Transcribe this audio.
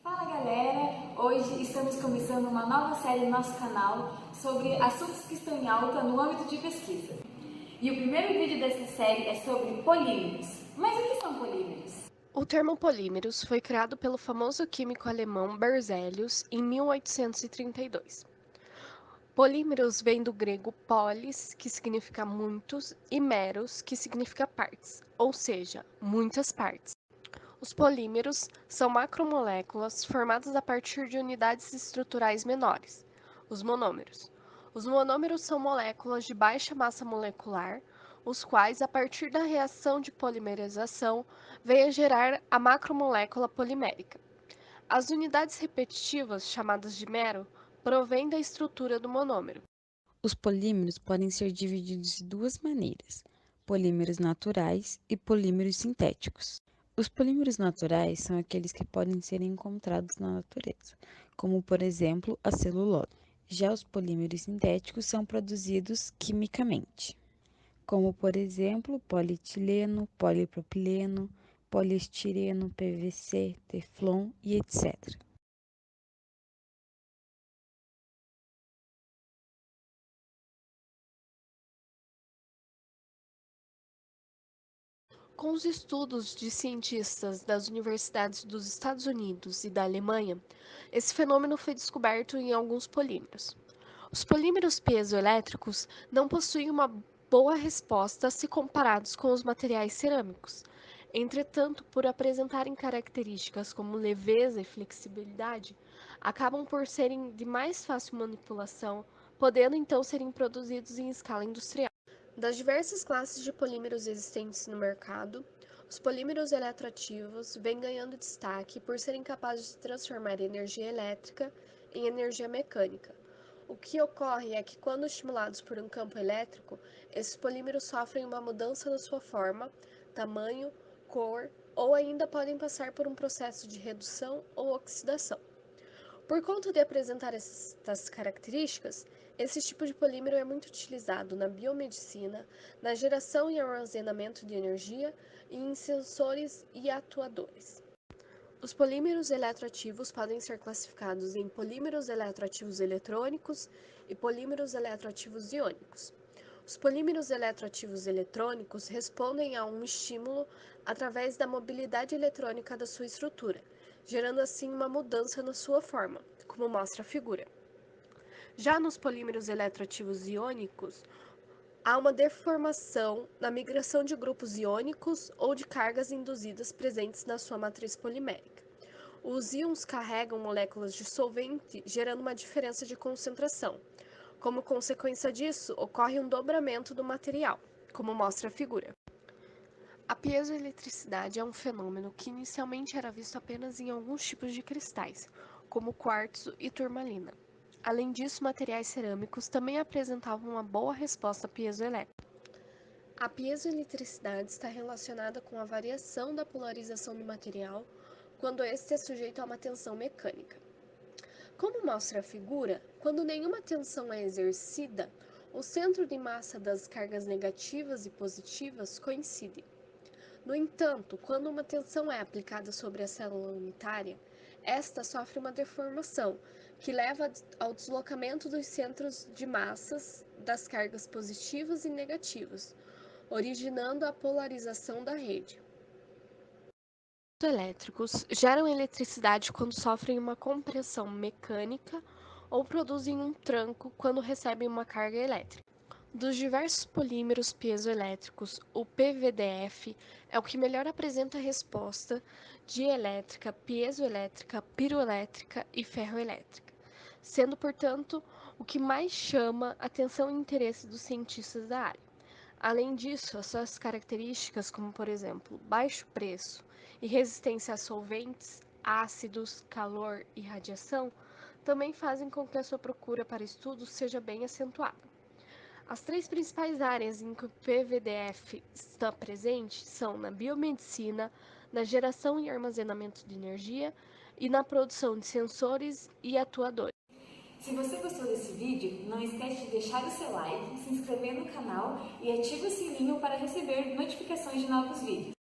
Fala galera, hoje estamos começando uma nova série no nosso canal sobre assuntos que estão em alta no âmbito de pesquisa. E o primeiro vídeo dessa série é sobre polímeros. Mas o que são polímeros? O termo polímeros foi criado pelo famoso químico alemão Berzelius em 1832. Polímeros vem do grego polis, que significa muitos, e meros, que significa partes, ou seja, muitas partes. Os polímeros são macromoléculas formadas a partir de unidades estruturais menores, os monômeros. Os monômeros são moléculas de baixa massa molecular, os quais, a partir da reação de polimerização, vêm a gerar a macromolécula polimérica. As unidades repetitivas, chamadas de mero, provêm da estrutura do monômero. Os polímeros podem ser divididos de duas maneiras: polímeros naturais e polímeros sintéticos. Os polímeros naturais são aqueles que podem ser encontrados na natureza, como por exemplo a celulose. Já os polímeros sintéticos são produzidos quimicamente, como por exemplo polietileno, polipropileno, poliestireno, PVC, teflon e etc. Com os estudos de cientistas das universidades dos Estados Unidos e da Alemanha, esse fenômeno foi descoberto em alguns polímeros. Os polímeros piezoelétricos não possuem uma boa resposta se comparados com os materiais cerâmicos. Entretanto, por apresentarem características como leveza e flexibilidade, acabam por serem de mais fácil manipulação, podendo então serem produzidos em escala industrial. Das diversas classes de polímeros existentes no mercado, os polímeros eletroativos vêm ganhando destaque por serem capazes de transformar energia elétrica em energia mecânica. O que ocorre é que, quando estimulados por um campo elétrico, esses polímeros sofrem uma mudança na sua forma, tamanho, cor ou ainda podem passar por um processo de redução ou oxidação. Por conta de apresentar estas características, esse tipo de polímero é muito utilizado na biomedicina, na geração e armazenamento de energia e em sensores e atuadores. Os polímeros eletroativos podem ser classificados em polímeros eletroativos eletrônicos e polímeros eletroativos iônicos. Os polímeros eletroativos eletrônicos respondem a um estímulo através da mobilidade eletrônica da sua estrutura, gerando assim uma mudança na sua forma, como mostra a figura. Já nos polímeros eletroativos iônicos, há uma deformação na migração de grupos iônicos ou de cargas induzidas presentes na sua matriz polimérica. Os íons carregam moléculas de solvente, gerando uma diferença de concentração. Como consequência disso, ocorre um dobramento do material, como mostra a figura. A piezoeletricidade é um fenômeno que inicialmente era visto apenas em alguns tipos de cristais, como quartzo e turmalina. Além disso, materiais cerâmicos também apresentavam uma boa resposta piezoelétrica. A piezoeletricidade está relacionada com a variação da polarização do material quando este é sujeito a uma tensão mecânica. Como mostra a figura, quando nenhuma tensão é exercida, o centro de massa das cargas negativas e positivas coincide. No entanto, quando uma tensão é aplicada sobre a célula unitária, esta sofre uma deformação, que leva ao deslocamento dos centros de massas das cargas positivas e negativas, originando a polarização da rede. Os elétricos geram eletricidade quando sofrem uma compressão mecânica ou produzem um tranco quando recebem uma carga elétrica. Dos diversos polímeros piezoelétricos, o PVDF é o que melhor apresenta a resposta dielétrica, piezoelétrica, piroelétrica e ferroelétrica, sendo, portanto, o que mais chama atenção e interesse dos cientistas da área. Além disso, as suas características, como por exemplo, baixo preço e resistência a solventes, ácidos, calor e radiação, também fazem com que a sua procura para estudos seja bem acentuada. As três principais áreas em que o PVDF está presente são na biomedicina, na geração e armazenamento de energia e na produção de sensores e atuadores. Se você gostou desse vídeo, não esquece de deixar o seu like, se inscrever no canal e ative o sininho para receber notificações de novos vídeos.